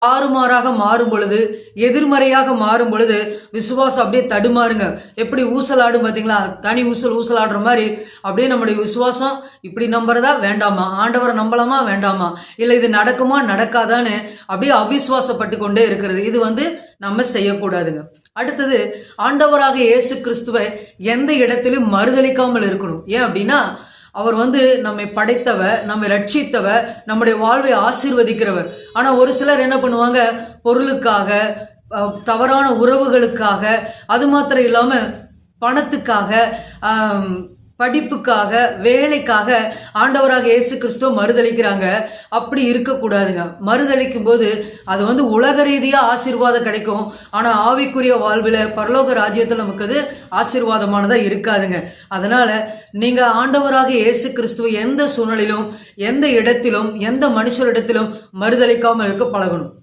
தாறுமாறாக மாறும் பொழுது, எதிர்மறையாக மாறும் பொழுது, விசுவாசம் அப்படியே தடுமாறுங்க. எப்படி ஊசலாடும் பார்த்தீங்களா? தனி ஊசல் ஊசலாடுற மாரி, அப்படியே நம்முடைய விசுவாசம் இப்படி நம்புறதா? வேண்டாமா? ஆண்டவர நம்பலாமா? வேண்டாமா? இல்ல இது நடக்குமா? நடக்காதான்னு அப்படியே அவிசுவாசப்பட்டு கொண்டே இருக்கிறது. இது நம்ம செய்யக்கூடாதுங்க. அடுத்தது, ஆண்டவராக இயேசு கிறிஸ்துவை எந்த இடத்திலும் மறுதலிக்காமல் இருக்கணும். ஏன் அப்படின்னா, அவர் நம்மை படைத்தவர், நம்மை ரட்சித்தவர், நம்முடைய வாழ்வை ஆசீர்வதிக்கிறவர். ஆனா ஒரு சிலர் என்ன பண்ணுவாங்க, பொருளுக்காக, தவறான உறவுகளுக்காக, அது மாத்திரம் இல்லாம பணத்துக்காக, படிப்புக்காக, வேலைக்காக ஆண்டவராக இயேசு கிறிஸ்துவ மறுதலிக்கிறாங்க. அப்படி இருக்கக்கூடாதுங்க. மறுதலிக்கும் போது அது உலக ரீதியா ஆசீர்வாதம் கிடைக்கும். ஆனா ஆவிக்குரிய வாழ்வில் பரலோக ராஜ்யத்தில் நமக்கு அது ஆசீர்வாதமானதா இருக்காதுங்க. அதனால நீங்க ஆண்டவராக இயேசு கிறிஸ்துவ எந்த சூழ்நிலையிலும், எந்த இடத்திலும், எந்த மனுஷரிடத்திலும் மறுதலிக்காமல் இருக்க பழகணும்.